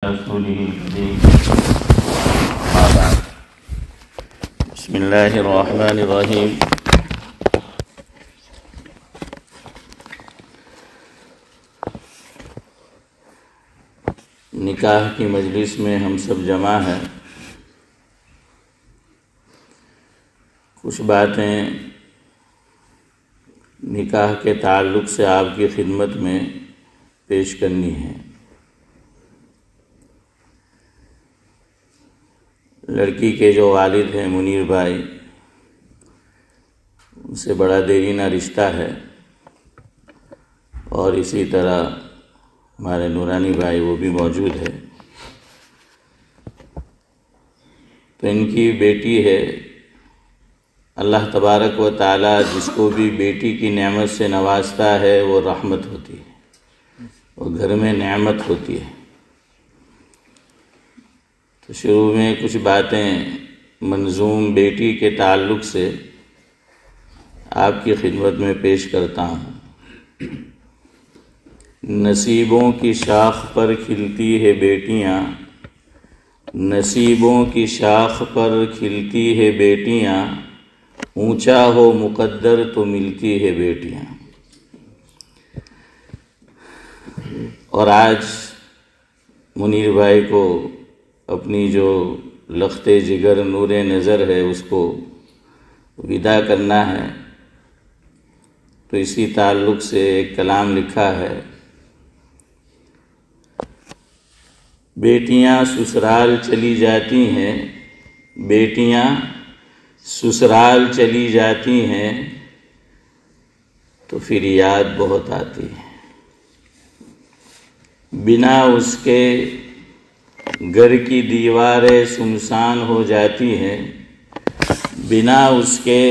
رسوله الكريم. بسم اللہ الرحمن الرحیم. نکاح کی مجلس میں ہم سب جمع ہیں. کچھ باتیں نکاح کے تعلق سے آپ کی خدمت میں پیش کرنی ہے. لڑکی کے جو والد ہیں منیر بھائی، ان سے بڑا دیرینہ رشتہ ہے، اور اسی طرح ہمارے نورانی بھائی وہ بھی موجود ہے. تو ان کی بیٹی ہے. اللہ تبارک و تعالی جس کو بھی بیٹی کی نعمت سے نوازتا ہے وہ رحمت ہوتی ہے، وہ گھر میں نعمت ہوتی ہے. تو شروع میں کچھ باتیں منظوم بیٹی کے تعلق سے آپ کی خدمت میں پیش کرتا ہوں. نصیبوں کی شاخ پر کھلتی ہے بیٹیاں، نصیبوں کی شاخ پر کھلتی ہے بیٹیاں، اونچا ہو مقدر تو ملتی ہے بیٹیاں. اور آج منیر بھائی کو اپنی جو لخت جگر نور نظر ہے اس کو ودا کرنا ہے. تو اسی تعلق سے ایک کلام لکھا ہے. بیٹیاں سسرال چلی جاتی ہیں، بیٹیاں سسرال چلی جاتی ہیں، تو پھر یاد بہت آتی ہے. بنا اس کے گھر کی دیواریں سنسان ہو جاتی ہیں، بنا اس کے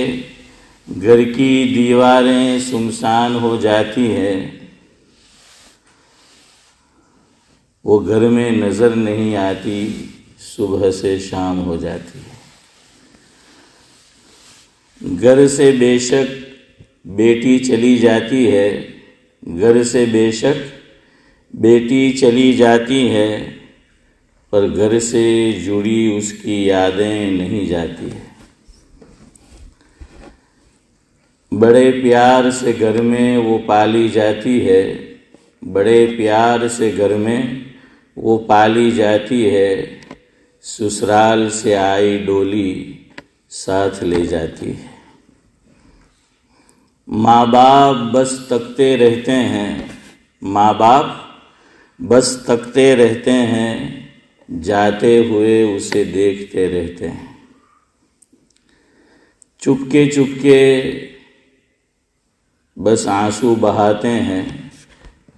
گھر کی دیواریں سنسان ہو جاتی ہیں. وہ گھر میں نظر نہیں آتی، صبح سے شام ہو جاتی ہے. گھر سے بے شک بیٹی چلی جاتی ہے، گھر سے بے شک بیٹی چلی جاتی ہے، پر گھر سے جڑی اس کی یادیں نہیں جاتی ہے. بڑے پیار سے گھر میں وہ پالی جاتی ہے، بڑے پیار سے گھر میں وہ پالی جاتی ہے، سسرال سے آئی ڈولی ساتھ لے جاتی ہے. ماں باپ بس تکتے رہتے ہیں، ماں باپ بس تکتے رہتے ہیں، جاتے ہوئے اسے دیکھتے رہتے ہیں. چپکے چپکے بس آنسو بہاتے ہیں،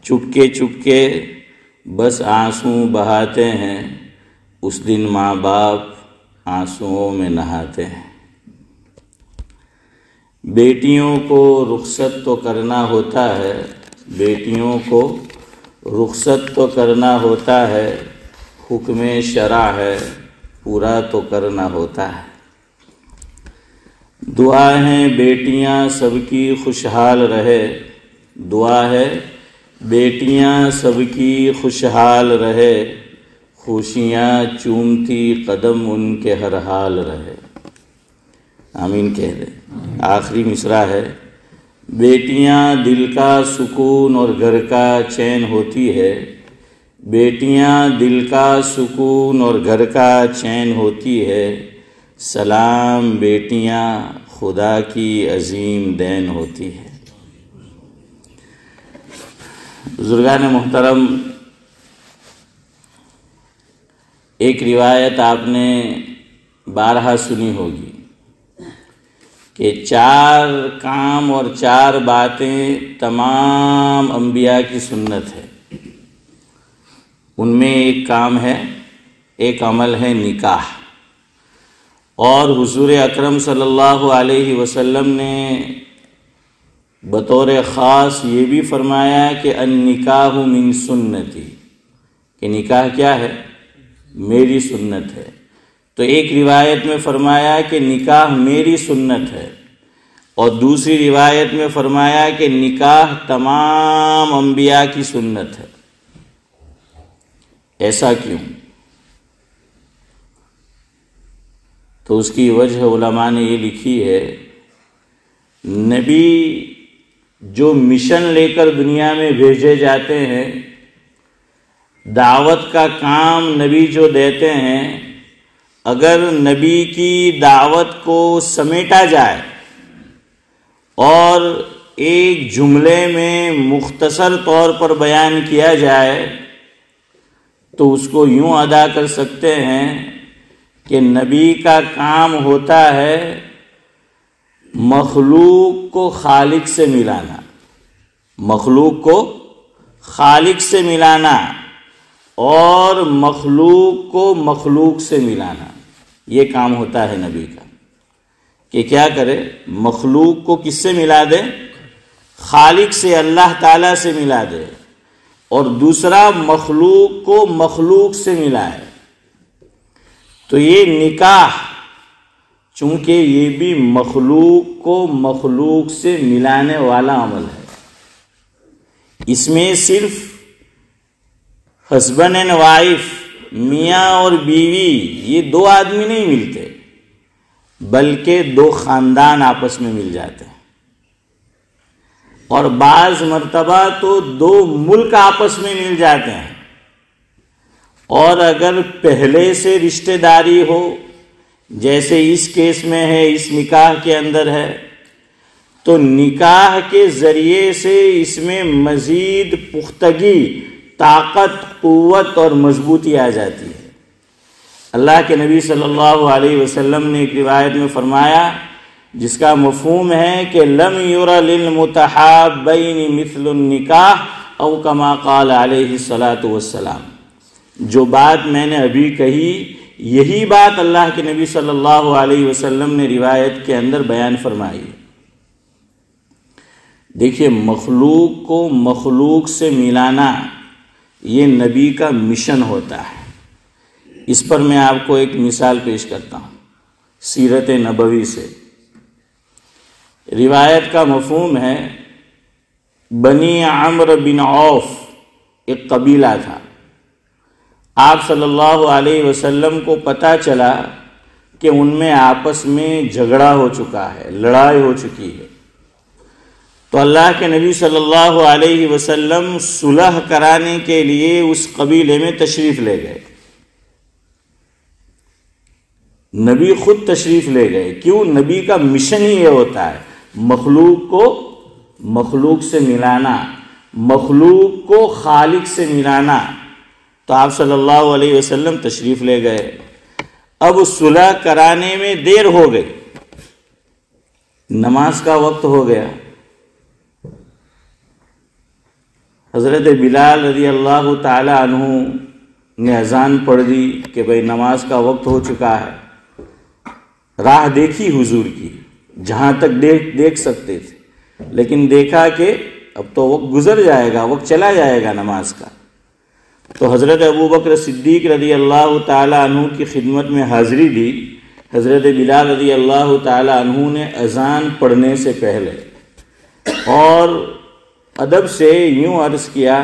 چپکے چپکے بس آنسو بہاتے ہیں، اس دن ماں باپ آنسوؤں میں نہاتے ہیں. بیٹیوں کو رخصت تو کرنا ہوتا ہے، بیٹیوں کو رخصت تو کرنا ہوتا ہے، حکم شرع ہے پورا تو کرنا ہوتا ہے. دعا ہے بیٹیاں سب کی خوشحال رہے، دعا ہے بیٹیاں سب کی خوشحال رہے، خوشیاں چومتی قدم ان کے ہر حال رہے. آمین کہہ دیں. آخری مصرع ہے. بیٹیاں دل کا سکون اور گھر کا چین ہوتی ہے، بیٹیاں دل کا سکون اور گھر کا چین ہوتی ہے، سلام بیٹیاں خدا کی عظیم دین ہوتی ہے. بزرگان محترم، ایک روایت آپ نے بارہا سنی ہوگی کہ 4 کام اور 4 باتیں تمام انبیاء کی سنت ہے. ان میں ایک کام ہے، ایک عمل ہے نکاح. اور حضور اکرم صلی اللہ علیہ وسلم نے بطور خاص یہ بھی فرمایا کہ النکاح من سنتی، کہ نکاح کیا ہے؟ میری سنت ہے. تو ایک روایت میں فرمایا کہ نکاح میری سنت ہے، اور دوسری روایت میں فرمایا کہ نکاح تمام انبیاء کی سنت ہے. ایسا کیوں؟ تو اس کی وجہ علماء نے یہ لکھی ہے، نبی جو مشن لے کر دنیا میں بھیجے جاتے ہیں، دعوت کا کام نبی جو دیتے ہیں، اگر نبی کی دعوت کو سمیٹا جائے اور ایک جملے میں مختصر طور پر بیان کیا جائے تو اس کو یوں ادا کر سکتے ہیں کہ نبی کا کام ہوتا ہے مخلوق کو خالق سے ملانا، مخلوق کو خالق سے ملانا اور مخلوق کو مخلوق سے ملانا، یہ کام ہوتا ہے نبی کا، کہ کیا کرے؟ مخلوق کو کس سے ملا دے؟ خالق سے، اللہ تعالیٰ سے ملا دے، اور دوسرا مخلوق کو مخلوق سے ملائے۔ تو یہ نکاح، چونکہ یہ بھی مخلوق کو مخلوق سے ملانے والا عمل ہے، اس میں صرف ہسبینڈ اینڈ وائف، میاں اور بیوی، یہ دو آدمی نہیں ملتے، بلکہ دو خاندان آپس میں مل جاتے ہیں، اور بعض مرتبہ تو دو ملک آپس میں مل جاتے ہیں، اور اگر پہلے سے رشتہ داری ہو، جیسے اس کیس میں ہے، اس نکاح کے اندر ہے، تو نکاح کے ذریعے سے اس میں مزید پختگی، طاقت، قوت اور مضبوطی آ جاتی ہے۔ اللہ کے نبی صلی اللہ علیہ وسلم نے ایک روایت میں فرمایا، جس کا مفہوم ہے کہ لم یر للمتحابین مثل النکاح او کما قال علیہ الصلاۃ والسلام۔ جو بات میں نے ابھی کہی، یہی بات اللہ کے نبی صلی اللہ علیہ وسلم نے روایت کے اندر بیان فرمائی۔ دیکھیے، مخلوق کو مخلوق سے ملانا یہ نبی کا مشن ہوتا ہے۔ اس پر میں آپ کو ایک مثال پیش کرتا ہوں سیرت نبوی سے۔ روایت کا مفہوم ہے، بنی عمرو بن عوف ایک قبیلہ تھا۔ آپ صلی اللہ علیہ وسلم کو پتہ چلا کہ ان میں آپس میں جھگڑا ہو چکا ہے، لڑائی ہو چکی ہے، تو اللہ کے نبی صلی اللہ علیہ وسلم صلح کرانے کے لیے اس قبیلے میں تشریف لے گئے۔ نبی خود تشریف لے گئے، کیوں؟ نبی کا مشن ہی یہ ہوتا ہے، مخلوق کو مخلوق سے ملانا، مخلوق کو خالق سے ملانا۔ تو آپ صلی اللہ علیہ وسلم تشریف لے گئے۔ اب صلح کرانے میں دیر ہو گئی، نماز کا وقت ہو گیا۔ حضرت بلال رضی اللہ تعالی عنہ نے اذان پڑھ دی کہ بھئی نماز کا وقت ہو چکا ہے۔ راہ دیکھی حضور کی، جہاں تک دیکھ سکتے تھے، لیکن دیکھا کہ اب تو وقت گزر جائے گا، وقت چلا جائے گا نماز کا۔ تو حضرت ابوبکر صدیق رضی اللہ تعالی عنہ کی خدمت میں حاضری دی۔ حضرت بلال رضی اللہ تعالی عنہ نے اذان پڑھنے سے پہلے اور ادب سے یوں عرض کیا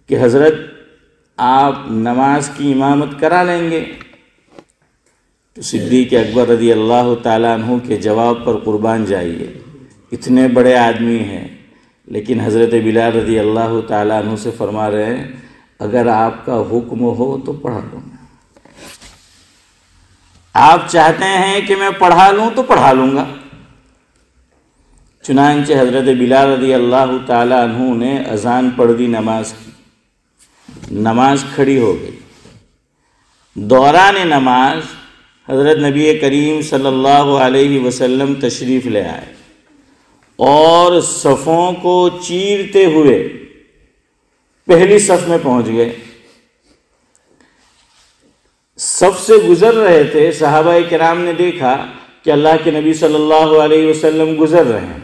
کہ حضرت آپ نماز کی امامت کرا لیں گے؟ تو صدیق اکبر رضی اللہ تعالیٰ عنہ کے جواب پر قربان جائیے، اتنے بڑے آدمی ہیں، لیکن حضرت بلال رضی اللہ تعالیٰ عنہ سے فرما رہے ہیں، اگر آپ کا حکم ہو تو پڑھا لوں گا۔ آپ چاہتے ہیں کہ میں پڑھا لوں تو پڑھا لوں گا۔ چنانچہ حضرت بلال رضی اللہ تعالی عنہ نے اذان پڑھ دی، نماز کی، نماز کھڑی ہو گئی۔ دوران نماز حضرت نبی کریم صلی اللہ علیہ وسلم تشریف لے آئے اور صفوں کو چیرتے ہوئے پہلی صف میں پہنچ گئے۔ صف سے گزر رہے تھے، صحابہ کرام نے دیکھا کہ اللہ کے نبی صلی اللہ علیہ وسلم گزر رہے ہیں،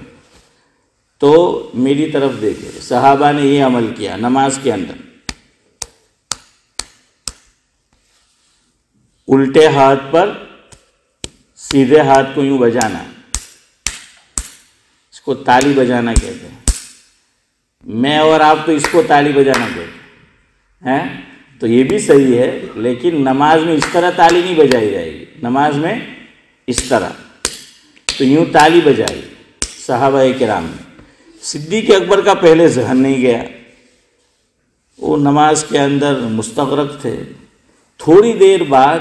تو میری طرف دیکھے۔ صحابہ نے یہ عمل کیا نماز کے اندر، الٹے ہاتھ پر سیدھے ہاتھ کو یوں بجانا، اس کو تالی بجانا کہتے ہیں۔ میں اور آپ تو اس کو تالی بجانا کہتے ہیں۔ تو یہ بھی صحیح ہے، لیکن نماز میں اس طرح تالی نہیں بجائی جائے گی، نماز میں اس طرح تو یوں تالی بجائی صحابہ کرام نے۔ صدیق اکبر کا پہلے ذہن نہیں گیا، وہ نماز کے اندر مستغرق تھے۔ تھوڑی دیر بعد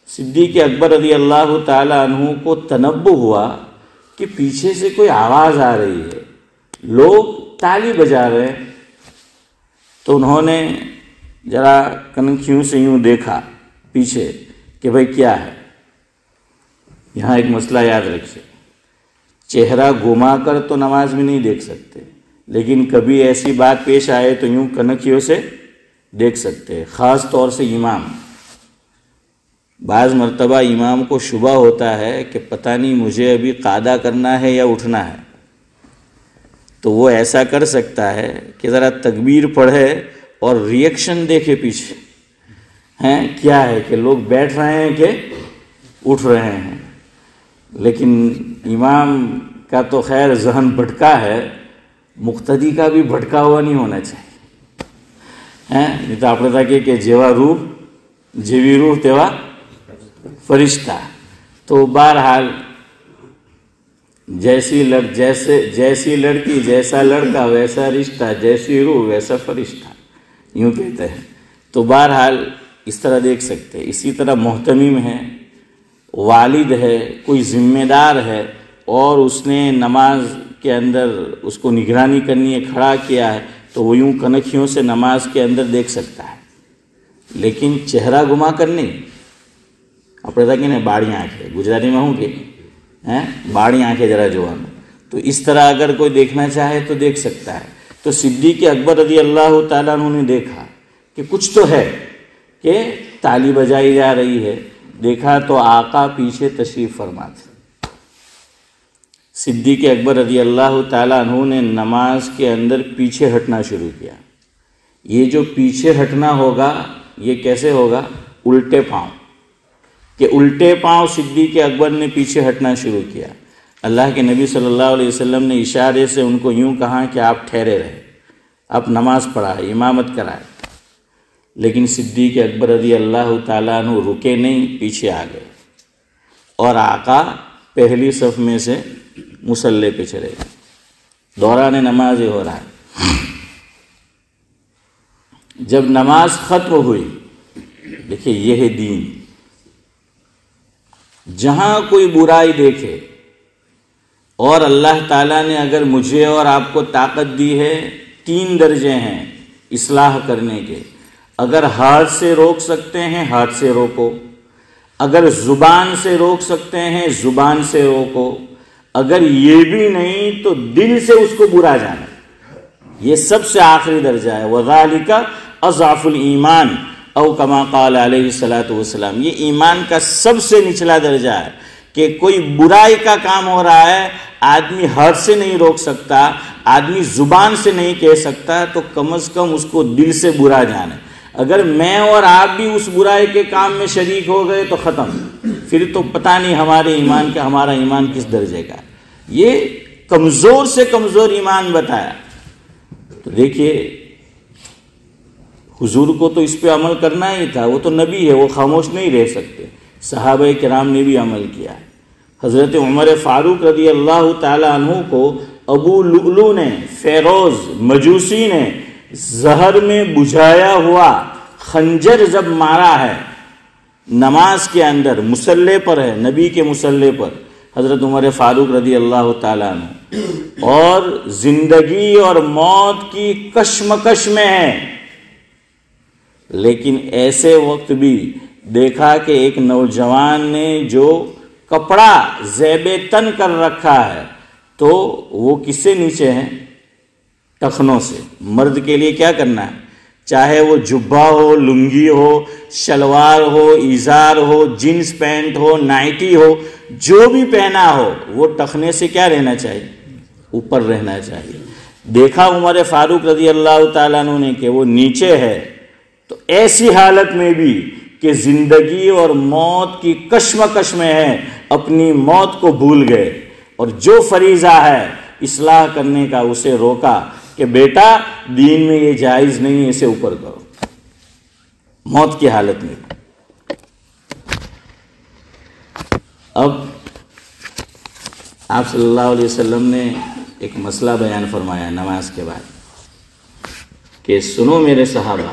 صدیق اکبر رضی اللہ تعالی عنہ کو تنبؤ ہوا کہ پیچھے سے کوئی آواز آ رہی ہے، لوگ تالی بجا رہے ہیں۔ تو انہوں نے ذرا کنکھیوں سے یوں دیکھا پیچھے کہ بھئی کیا ہے۔ یہاں ایک مسئلہ یاد رکھیے، چہرہ گھما کر تو نماز میں نہیں دیکھ سکتے، لیکن کبھی ایسی بات پیش آئے تو یوں کنکھیوں سے دیکھ سکتے، خاص طور سے امام۔ بعض مرتبہ امام کو شبہ ہوتا ہے کہ پتہ نہیں مجھے ابھی قعدہ کرنا ہے یا اٹھنا ہے، تو وہ ایسا کر سکتا ہے کہ ذرا تکبیر پڑھے اور ریئیکشن دیکھے پیچھے ہیں کیا ہے، کہ لوگ بیٹھ رہے ہیں کہ اٹھ رہے ہیں۔ لیکن امام کا تو خیر ذہن بھٹکا ہے، مقتدی کا بھی بھٹکا ہوا نہیں ہونا چاہیے۔ نہیں تو آپ نے کہ جیوا روح جیوی روح تیوا فرشتہ۔ تو بہرحال جیسی لڑکی جیسا لڑکا ویسا رشتہ، جیسی روح ویسا فرشتہ، یوں کہتے ہیں۔ تو بہرحال اس طرح دیکھ سکتے ہیں۔ اسی طرح محتمم ہے، والد ہے، کوئی ذمہ دار ہے اور اس نے نماز کے اندر اس کو نگرانی کرنی ہے، کھڑا کیا ہے، تو وہ یوں کنکھیوں سے نماز کے اندر دیکھ سکتا ہے، لیکن چہرہ گھما کر نہیں۔ اپنے کہ نہیں باڑی آنکھیں، گجراتی میں ہوں کہ باڑی آنکھیں ذرا جو ہے، تو اس طرح اگر کوئی دیکھنا چاہے تو دیکھ سکتا ہے۔ تو صدیق اکبر رضی اللہ تعالیٰ عنہ نے دیکھا کہ کچھ تو ہے، کہ تالی بجائی جا رہی ہے، دیکھا تو آقا پیچھے تشریف فرما تھے۔ صدیق اکبر رضی اللہ تعالیٰ عنہ نے نماز کے اندر پیچھے ہٹنا شروع کیا۔ یہ جو پیچھے ہٹنا ہوگا یہ کیسے ہوگا؟ الٹے پاؤں، کہ الٹے پاؤں صدیق اکبر نے پیچھے ہٹنا شروع کیا۔ اللہ کے نبی صلی اللہ علیہ وسلم نے اشارے سے ان کو یوں کہا کہ آپ ٹھہرے رہے، آپ نماز پڑھائے، امامت کرائے، لیکن صدیق اکبر رضی اللہ تعالیٰ عنہ رکے نہیں، پیچھے آ گئے، اور آقا پہلی صف میں سے مصلی پہ چلے گئے۔ دوران نماز ہو رہا ہے۔ جب نماز ختم ہوئی، دیکھیے یہ ہے دین۔ جہاں کوئی برائی دیکھے، اور اللہ تعالیٰ نے اگر مجھے اور آپ کو طاقت دی ہے، 3 درجے ہیں اصلاح کرنے کے۔ اگر ہاتھ سے روک سکتے ہیں ہاتھ سے روکو، اگر زبان سے روک سکتے ہیں زبان سے روکو، اگر یہ بھی نہیں تو دل سے اس کو برا جانا۔ یہ سب سے آخری درجہ ہے۔ وَذَلِكَ أَضْعَفُ الْإِيمَانِ او کما قال علیہ الصلوۃ والسلام۔ یہ ایمان کا سب سے نچلا درجہ ہے کہ کوئی برائی کا کام ہو رہا ہے، آدمی ہاتھ سے نہیں روک سکتا، آدمی زبان سے نہیں کہہ سکتا، تو کم از کم اس کو دل سے برا جانے۔ اگر میں اور آپ بھی اس برائی کے کام میں شریک ہو گئے تو ختم، پھر تو پتہ نہیں ہمارا ایمان کس درجے کا۔ یہ کمزور سے کمزور ایمان بتایا۔ تو دیکھیے حضور کو تو اس پہ عمل کرنا ہی تھا، وہ تو نبی ہے، وہ خاموش نہیں رہ سکتے۔ صحابہ کرام نے بھی عمل کیا ہے۔ حضرت عمر فاروق رضی اللہ تعالی عنہ کو ابو لؤلؤ نے، فیروز مجوسی نے زہر میں بجھایا ہوا خنجر جب مارا ہے، نماز کے اندر مصلی پر ہے، نبی کے مصلی پر، حضرت عمر فاروق رضی اللہ تعالی عنہ، اور زندگی اور موت کی کشمکش میں ہے، لیکن ایسے وقت بھی دیکھا کہ ایک نوجوان نے جو کپڑا زیب تن کر رکھا ہے، تو وہ کس سے نیچے ہیں؟ ٹخنوں سے۔ مرد کے لیے کیا کرنا ہے؟ چاہے وہ جبہ ہو، لنگی ہو، شلوار ہو، ازار ہو، جینس پینٹ ہو، نائٹی ہو، جو بھی پہنا ہو، وہ ٹخنے سے کیا رہنا چاہیے؟ اوپر رہنا چاہیے۔ دیکھا عمر فاروق رضی اللہ تعالیٰ عنہ نے کہ وہ نیچے ہے، تو ایسی حالت میں بھی کہ زندگی اور موت کی کشمکش میں ہے، اپنی موت کو بھول گئے، اور جو فریضہ ہے اصلاح کرنے کا اسے روکا کہ بیٹا دین میں یہ جائز نہیں ہے، اسے اوپر کرو۔ موت کی حالت میں. اب آپ صلی اللہ علیہ وسلم نے ایک مسئلہ بیان فرمایا نماز کے بعد کہ سنو میرے صحابہ،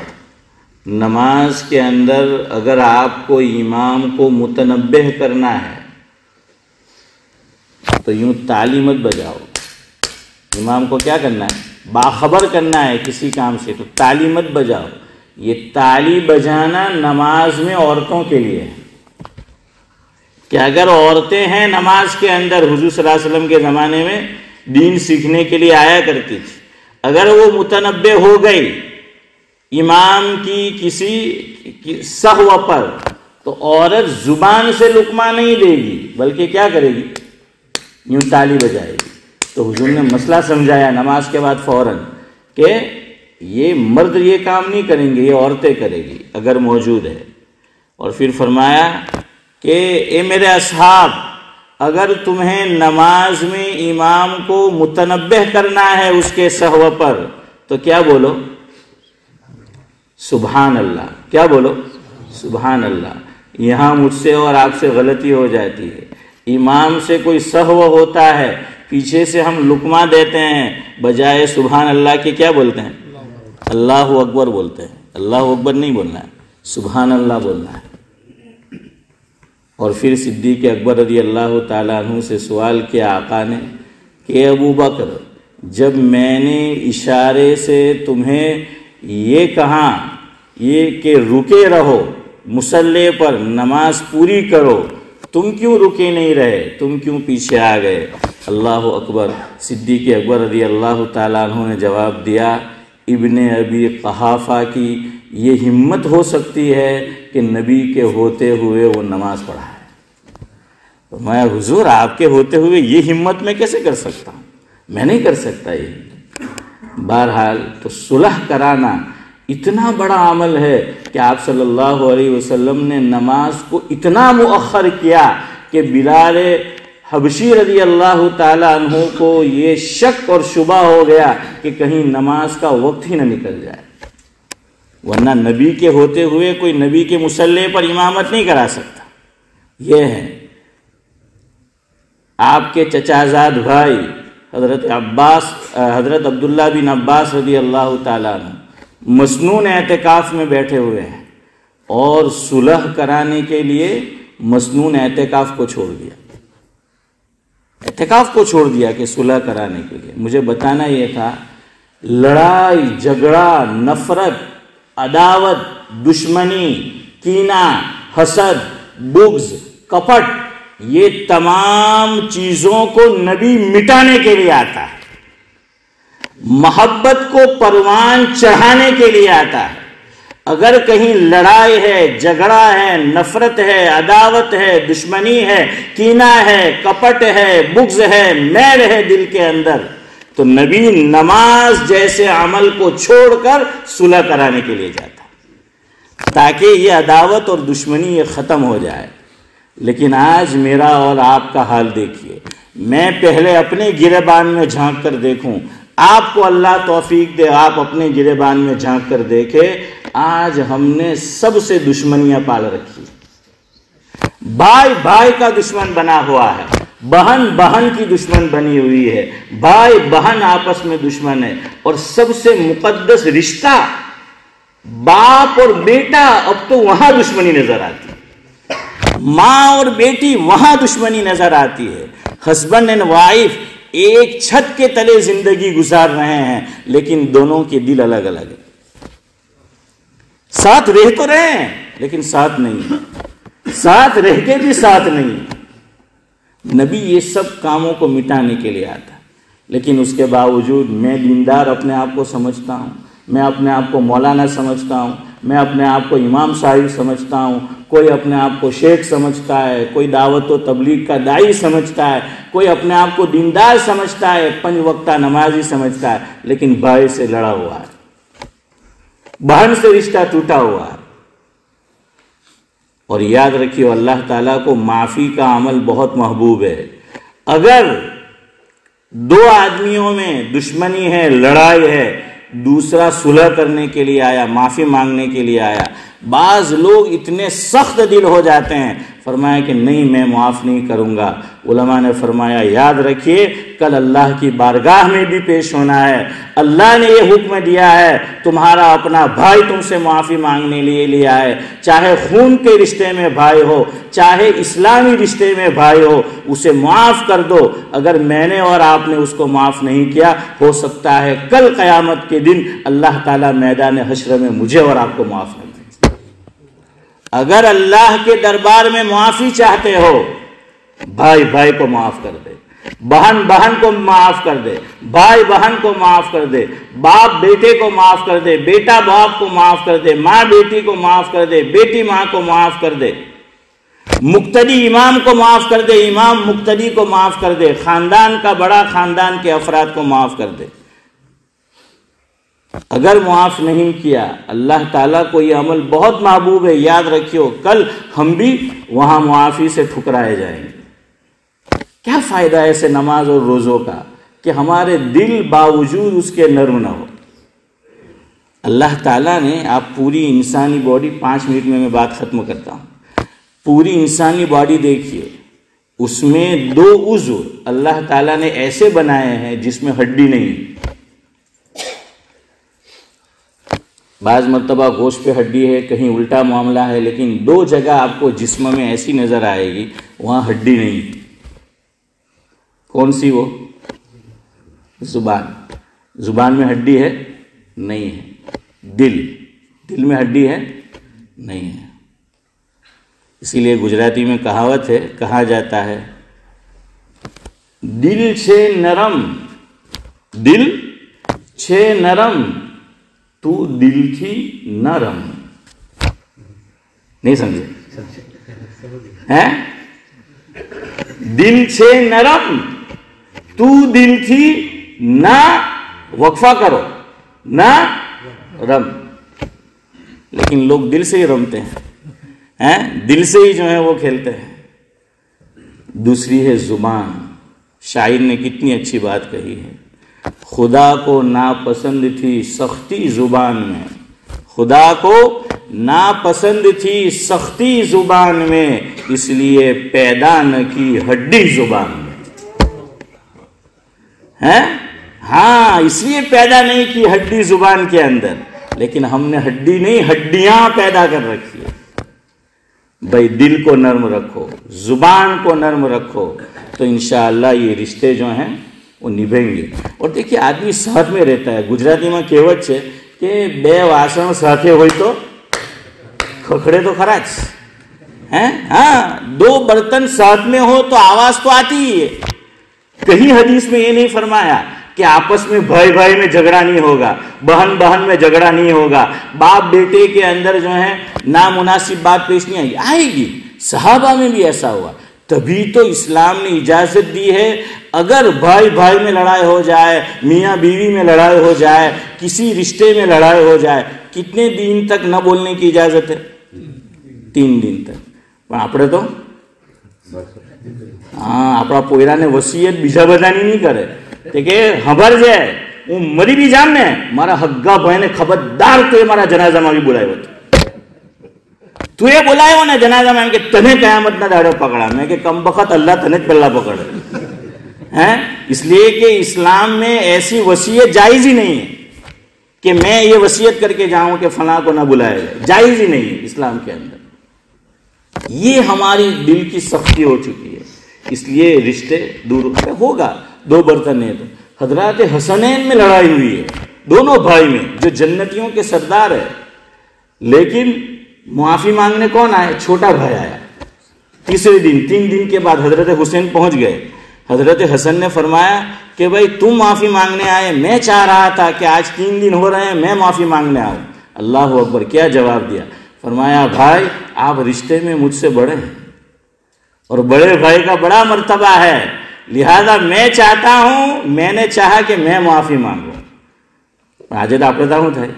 نماز کے اندر اگر آپ کو امام کو متنبہ کرنا ہے تو یوں تالی مت بجاؤ. امام کو کیا کرنا ہے؟ باخبر کرنا ہے کسی کام سے، تو تالی مت بجاؤ. یہ تالی بجانا نماز میں عورتوں کے لیے ہے کہ اگر عورتیں ہیں نماز کے اندر، حضور صلی اللہ علیہ وسلم کے زمانے میں دین سیکھنے کے لیے آیا کرتی تھی، اگر وہ متنبہ ہو گئی امام کی کسی سہو پر تو عورت زبان سے لقمہ نہیں دے گی بلکہ کیا کرے گی؟ یوں تالی بجائے گی. تو حضور نے مسئلہ سمجھایا نماز کے بعد فوراً کہ یہ مرد یہ کام نہیں کریں گے، یہ عورتیں کرے گی اگر موجود ہے. اور پھر فرمایا کہ اے میرے اصحاب، اگر تمہیں نماز میں امام کو متنبہ کرنا ہے اس کے سہو پر تو کیا بولو؟ سبحان اللہ. کیا بولو؟ سبحان اللہ. یہاں مجھ سے اور آپ سے غلطی ہو جاتی ہے. امام سے کوئی سہو ہوتا ہے، پیچھے سے ہم لقمہ دیتے ہیں، بجائے سبحان اللہ کے کیا بولتے ہیں؟ اللہ اکبر بولتے ہیں. اللہ اکبر نہیں بولنا ہے، سبحان اللہ بولنا ہے. اور پھر صدیق اکبر رضی اللہ تعالیٰ عنہ سے سوال کیا آقا نے کہ ابو بکر، جب میں نے اشارے سے تمہیں یہ کہا یہ کہ رکے رہو مصلی پر، نماز پوری کرو، تم کیوں رکے نہیں رہے؟ تم کیوں پیچھے آ گئے؟ اللہ اکبر. صدیق اکبر رضی اللہ تعالیٰ عنہ نے جواب دیا، ابن ابی قحافہ کی یہ ہمت ہو سکتی ہے کہ نبی کے ہوتے ہوئے وہ نماز پڑھا ہے. تو میں حضور آپ کے ہوتے ہوئے یہ ہمت میں کیسے کر سکتا ہوں؟ میں نہیں کر سکتا یہ. بہرحال تو صلح کرانا اتنا بڑا عمل ہے کہ آپ صلی اللہ علیہ وسلم نے نماز کو اتنا مؤخر کیا کہ بلال حبشی رضی اللہ تعالیٰ عنہ کو یہ شک اور شبہ ہو گیا کہ کہیں نماز کا وقت ہی نہ نکل جائے، ورنہ نبی کے ہوتے ہوئے کوئی نبی کے مصلی پر امامت نہیں کرا سکتا. یہ ہے آپ کے چچازاد بھائی حضرت عبداللہ بن عباس رضی اللہ تعالیٰ عنہ مسنون اعتکاف میں بیٹھے ہوئے ہیں اور صلح کرانے کے لیے مسنون اعتکاف کو چھوڑ دیا. اعتکاف کو چھوڑ دیا کہ صلح کرانے کے لیے. مجھے بتانا یہ تھا لڑائی جھگڑا، نفرت، عداوت، دشمنی، کینہ، حسد، بغض، کپٹ، یہ تمام چیزوں کو نبی مٹانے کے لیے آتا ہے، محبت کو پروان چڑھانے کے لیے آتا ہے. اگر کہیں لڑائی ہے، جھگڑا ہے، نفرت ہے، عداوت ہے، دشمنی ہے، کینہ ہے، کپٹ ہے، بغض ہے، میل ہے دل کے اندر، تو نبی نماز جیسے عمل کو چھوڑ کر صلح کرانے کے لیے جاتا تاکہ یہ عداوت اور دشمنی یہ ختم ہو جائے. لیکن آج میرا اور آپ کا حال دیکھیے. میں پہلے اپنے گریبان میں جھانک کر دیکھوں، آپ کو اللہ توفیق دے آپ اپنے گریبان میں جھانک کر دیکھے. آج ہم نے سب سے دشمنیاں پال رکھی، بھائی بھائی کا دشمن بنا ہوا ہے، بہن بہن کی دشمن بنی ہوئی ہے، بھائی بہن آپس میں دشمن ہے. اور سب سے مقدس رشتہ باپ اور بیٹا، اب تو وہاں دشمنی نظر آتی ہے، ماں اور بیٹی وہاں دشمنی نظر آتی ہے. ہسبینڈ اینڈ وائف ایک چھت کے تلے زندگی گزار رہے ہیں لیکن دونوں کے دل الگ الگ ہیں. ساتھ رہ تو رہے ہیں لیکن ساتھ نہیں، ساتھ رہ کے بھی ساتھ نہیں. نبی یہ سب کاموں کو مٹانے کے لیے آتا، لیکن اس کے باوجود میں دیندار اپنے آپ کو سمجھتا ہوں، میں اپنے آپ کو مولانا سمجھتا ہوں، میں اپنے آپ کو امام صاحب سمجھتا ہوں، کوئی اپنے آپ کو شیخ سمجھتا ہے، کوئی دعوت و تبلیغ کا داعی سمجھتا ہے، کوئی اپنے آپ کو دیندار سمجھتا ہے، 5 وقتہ نمازی سمجھتا ہے، لیکن بھائی سے لڑا ہوا ہے، بہن سے رشتہ ٹوٹا ہوا ہے. اور یاد رکھیے اللہ تعالیٰ کو معافی کا عمل بہت محبوب ہے. اگر 2 آدمیوں میں دشمنی ہے، لڑائی ہے، دوسرا صلح کرنے کے لیے آیا، معافی مانگنے کے لیے آیا، بعض لوگ اتنے سخت دل ہو جاتے ہیں، فرمایا کہ نہیں میں معاف نہیں کروں گا۔ علماء نے فرمایا یاد رکھیے کل اللہ کی بارگاہ میں بھی پیش ہونا ہے، اللہ نے یہ حکم دیا ہے تمہارا اپنا بھائی تم سے معافی مانگنے لیے لیا ہے، چاہے خون کے رشتے میں بھائی ہو چاہے اسلامی رشتے میں بھائی ہو، اسے معاف کر دو۔ اگر میں نے اور آپ نے اس کو معاف نہیں کیا، ہو سکتا ہے کل قیامت کے دن اللہ تعالیٰ میدان حشر میں مجھے اور آپ کو معاف نہیں کرے۔ اگر اللہ کے دربار میں معافی چاہتے ہو، بھائی بھائی کو معاف کر دے، بہن بہن کو معاف کر دے، بھائی بہن کو معاف کر دے، باپ بیٹے کو معاف کر دے، بیٹا باپ کو معاف کر دے، ماں بیٹی کو معاف کر دے، بیٹی ماں کو معاف کر دے، مقتدی امام کو معاف کر دے، امام مقتدی کو معاف کر دے، خاندان کا بڑا خاندان کے افراد کو معاف کر دے۔ اگر معاف نہیں کیا، اللہ تعالیٰ کو یہ عمل بہت محبوب ہے، یاد رکھیو کل ہم بھی وہاں معافی سے ٹھکرائے جائیں گے۔ کیا فائدہ ہے ایسے نماز اور روزوں کا کہ ہمارے دل باوجود اس کے نرم نہ ہو۔ اللہ تعالیٰ نے، آپ پوری انسانی باڈی 5 منٹ میں بات ختم کرتا ہوں، پوری انسانی باڈی دیکھیے، اس میں 2 عضو اللہ تعالیٰ نے ایسے بنائے ہیں جس میں ہڈی نہیں۔ بعض مرتبہ گوشت پہ ہڈی ہے، کہیں الٹا معاملہ ہے، لیکن 2 جگہ آپ کو جسم میں ایسی نظر آئے گی وہاں ہڈی نہیں۔ کون سی وہ؟ زبان۔ زبان میں ہڈی ہے؟ نہیں ہے۔ دل میں ہڈی ہے؟ نہیں ہے۔ اسی لیے گجراتی میں کہاوت ہے، کہا جاتا ہے دل چھے نرم تو دل تھی نرم۔ نہیں سمجھے؟ ہیں؟ دل چھے نرم تو دل تھی نہ، وقفہ کرو، نہ رم۔ لیکن لوگ دل سے ہی رمتے ہیں، دل سے ہی جو ہے وہ کھیلتے ہیں۔ دوسری ہے زبان۔ شاعر نے کتنی اچھی بات کہی ہے، خدا کو ناپسند تھی سختی زبان میں، خدا کو ناپسند تھی سختی زبان میں، اس لیے پیدا نہ کی ہڈی زبان میں۔ ہاں، اس لیے پیدا نہیں کی ہڈی زبان کے اندر، لیکن ہم نے ہڈی نہیں ہڈیاں پیدا کر رکھی ہے۔ بھائی دل کو نرم رکھو، زبان کو نرم رکھو، تو انشاءاللہ یہ رشتے جو ہیں وہ نبھیں گے۔ اور دیکھیے آدمی ساتھ میں رہتا ہے، گجراتی میں کہوت છે کہ બે વાસણ સાથે હોય તો ખખડે તો ખરા જ ہیں۔ ہاں، 2 برتن ساتھ میں ہو تو آواز تو آتی ہی ہے۔ کہیں حدیث میں یہ نہیں فرمایا کہ آپس میں بھائی بھائی میں جھگڑا نہیں ہوگا، بہن بہن میں جھگڑا نہیں ہوگا، باپ بیٹے کے اندر جو ہے نامناسب بات پیش نہیں آئے گی۔ صحابہ میں بھی ایسا ہوا، تبھی تو اسلام نے اجازت دی ہے اگر بھائی بھائی میں لڑائی ہو جائے، میاں بیوی میں لڑائی ہو جائے، کسی رشتے میں لڑائی ہو جائے، کتنے دن تک نہ بولنے کی اجازت ہے؟ 3 دن تک۔ આપણે તો આપણા પોયરાને વસિયત બીજા બધાની નહીં કરે, તે કે ખબર છે હું મરી બી જામ ને મારા હગ્ગા ભાઈને ખબરદાર તો એ મારા જનાઝામાં બી બોલાવ્યો હતો, તું એ બોલાયો ને જનાઝામાં એમ કે તને કયામતના દાડે પકડા। મેં کہ کم بخت اللہ تنے پہلا پکڑے ہیں، اس لیے کہ اسلام میں ایسی وصیت جائز ہی نہیں ہے کہ میں یہ وصیت کر کے جاؤں کہ فلاں کو نہ بلائے جائے، جائز ہی نہیں ہے اسلام کے اندر۔ یہ ہماری دل کی سختی ہو چکی ہے، اس لیے رشتے دور ہوگا۔ 2 برتن ہیں تو حضرات حسنین میں لڑائی ہوئی ہے، دونوں بھائی میں، جو جنتیوں کے سردار ہے، لیکن معافی مانگنے کون آئے؟ چھوٹا بھائی آیا۔ تیسرے دن 3 دن کے بعد حضرت حسین پہنچ گئے۔ حضرت حسن نے فرمایا کہ بھائی تم معافی مانگنے آئے، میں چاہ رہا تھا کہ آج 3 دن ہو رہے ہیں میں معافی مانگنے آؤں۔ اللہ اکبر، کیا جواب دیا؟ فرمایا بھائی آپ رشتے میں مجھ سے بڑے ہیں اور بڑے بھائی کا بڑا مرتبہ ہے، لہذا میں چاہتا ہوں، میں نے چاہا کہ میں معافی مانگوں۔ آج تو آپ શું થાય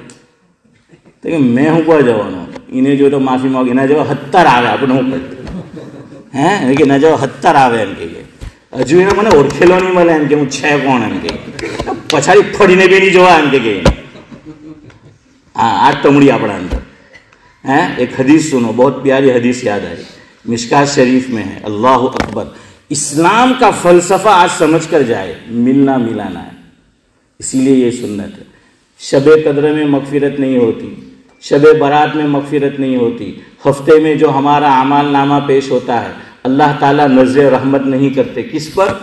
તો કે મેં શું કહી જવાનો, એને જો તો માફી માંગે, એના જેવા 70 આવે, આપણે શું કહીએ કે એના જેવા 70 આવે એમ કહીએ। હજુ એને મને ઓળખેલો નહીં મળે એમ કે હું છે કોણ એમ કે, પછાડી ફરીને બી નહીં જોવા એમ કે હા આ ટમડી આપણા અંદર ایک حدیث سنو، بہت پیاری حدیث یاد آئی، مشکات شریف میں ہے، اللہ اکبر۔ اسلام کا فلسفہ آج سمجھ کر جائے، ملنا ملانا ہے، اسی لیے یہ سنت ہے۔ شب قدر میں مغفرت نہیں ہوتی، شب برات میں مغفرت نہیں ہوتی، ہفتے میں جو ہمارا اعمال نامہ پیش ہوتا ہے اللہ تعالیٰ نظر رحمت نہیں کرتے، کس پر؟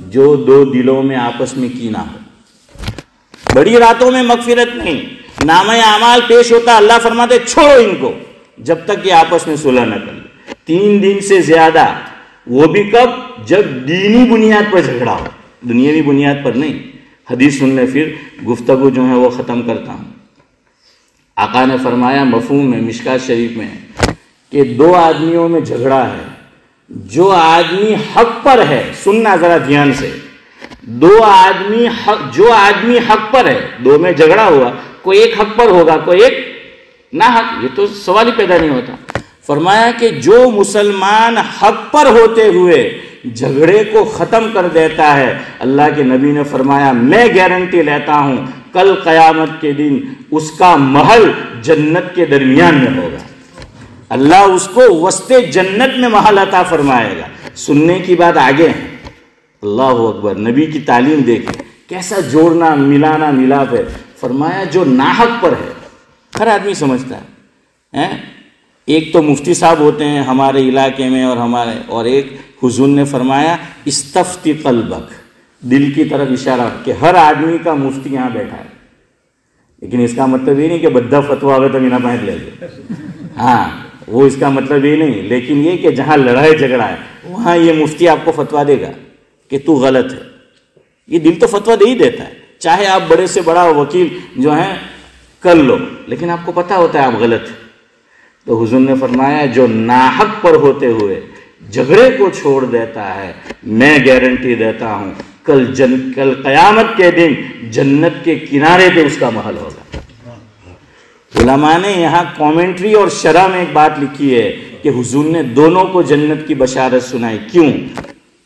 جو دو دلوں میں آپس میں کینہ ہو۔ بڑی راتوں میں مغفرت نہیں، نامہ اعمال پیش ہوتا اللہ فرماتے چھوڑو ان کو جب تک یہ آپس میں صلح نہ کر لیں۔ 3 دن سے زیادہ، وہ بھی کب؟ جب دینی بنیاد پر جھگڑا ہو، دنیاوی بنیاد پر نہیں۔ حدیث سن لیں، پھر گفتگو جو ہے وہ ختم کرتا ہوں۔ آقا نے فرمایا مفہوم میں مشکات شریف میں ہے کہ 2 آدمیوں میں جھگڑا ہے، جو آدمی حق پر ہے، سننا ذرا دھیان سے، جو آدمی حق پر ہے، 2 میں جھگڑا ہوا، کوئی ایک حق پر ہوگا، کوئی ایک نہ حق، یہ تو سوال ہی پیدا نہیں ہوتا۔ فرمایا کہ جو مسلمان حق پر ہوتے ہوئے جھگڑے کو ختم کر دیتا ہے، اللہ کے نبی نے فرمایا میں گارنٹی لیتا ہوں کل قیامت کے دن اس کا محل جنت کے درمیان میں ہوگا، اللہ اس کو وسط جنت میں محل عطا فرمائے گا۔ سننے کی بات آگے ہے، اللہ اکبر، نبی کی تعلیم دیکھیں کیسا جوڑنا ملانا ملاپ ہے۔ فرمایا جو ناحق پر ہے، ہر آدمی سمجھتا ہے، ایک تو مفتی صاحب ہوتے ہیں ہمارے علاقے میں اور ایک حضور نے فرمایا استفتی قلبک، دل کی طرف اشارہ کہ ہر آدمی کا مفتی یہاں بیٹھا ہے، لیکن اس کا مطلب یہ نہیں کہ بدھا فتوا ہوگا تو مینا پہنچ لے گا، وہ اس کا مطلب یہ نہیں، لیکن یہ کہ جہاں لڑائی جھگڑا ہے وہاں یہ مفتی آپ کو فتوا دے گا کہ تو غلط ہے، یہ دل تو فتوا دے ہی دیتا ہے، چاہے آپ بڑے سے بڑا وکیل جو ہیں کر لو، لیکن آپ کو پتا ہوتا ہے آپ غلط ہیں۔ تو حضور نے فرمایا جو ناحق پر ہوتے ہوئے جھگڑے کو چھوڑ دیتا ہے، میں گارنٹی دیتا ہوں کل قیامت کے دن جنت کے کنارے پہ اس کا محل ہوگا۔ علماء نے یہاں کامنٹری اور شرح میں ایک بات لکھی ہے کہ حضور نے دونوں کو جنت کی بشارت سنائی، کیوں؟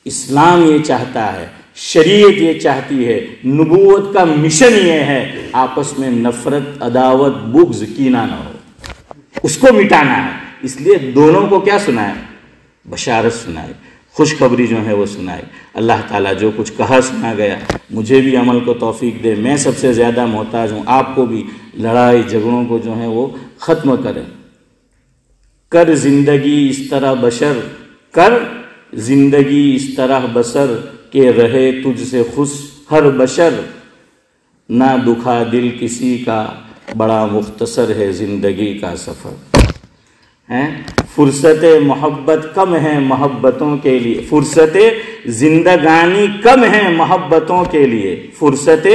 اسلام یہ چاہتا ہے، شریعت یہ چاہتی ہے، نبوت کا مشن یہ ہے آپس میں نفرت، عداوت، بغض، کینہ نہ ہو، اس کو مٹانا ہے، اس لیے دونوں کو کیا سنائے؟ بشارت سنائی، خوشخبری جو ہے وہ سنائی۔ اللہ تعالیٰ جو کچھ کہا سنا گیا مجھے بھی عمل کو توفیق دے، میں سب سے زیادہ محتاج ہوں، آپ کو بھی لڑائی جھگڑوں کو جو ہے وہ ختم کریں۔ کر زندگی اس طرح بشر، کر زندگی اس طرح بسر کہ رہے تجھ سے خوش ہر بشر، نہ دکھا دل کسی کا بڑا مختصر ہے زندگی کا سفر۔ فرصت محبت کم ہے محبتوں کے لیے، فرصت زندگانی کم ہے محبتوں کے لیے، فرصت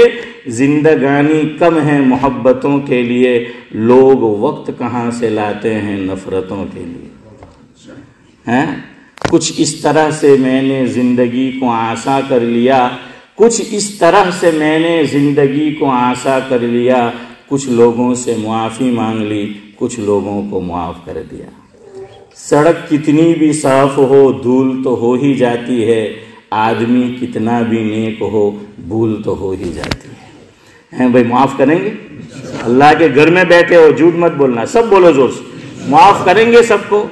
زندگانی کم ہے محبتوں کے لیے، لوگ وقت کہاں سے لاتے ہیں نفرتوں کے لیے۔ کچھ اس طرح سے میں نے زندگی کو آساں کر لیا، کچھ اس طرح سے میں نے زندگی کو آساں کر لیا، کچھ لوگوں سے معافی مانگ لی، کچھ لوگوں کو معاف کر دیا۔ سڑک کتنی بھی صاف ہو دھول تو ہو ہی جاتی ہے، آدمی کتنا بھی نیک ہو بھول تو ہو ہی جاتی ہے۔ بھائی معاف کریں گے؟ اللہ کے گھر میں بیٹھے ہو، جھوٹ مت بولنا، سب بولو زور سے، معاف کریں گے سب کو،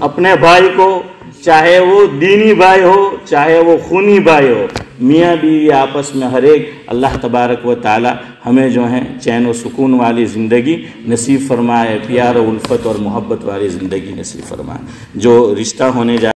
اپنے بھائی کو، چاہے وہ دینی بھائی ہو چاہے وہ خونی بھائی ہو، میاں بیوی آپس میں ہر ایک۔ اللہ تبارک و تعالی ہمیں جو ہے چین و سکون والی زندگی نصیب فرمائے، پیار و الفت اور محبت والی زندگی نصیب فرمائے۔ جو رشتہ ہونے جا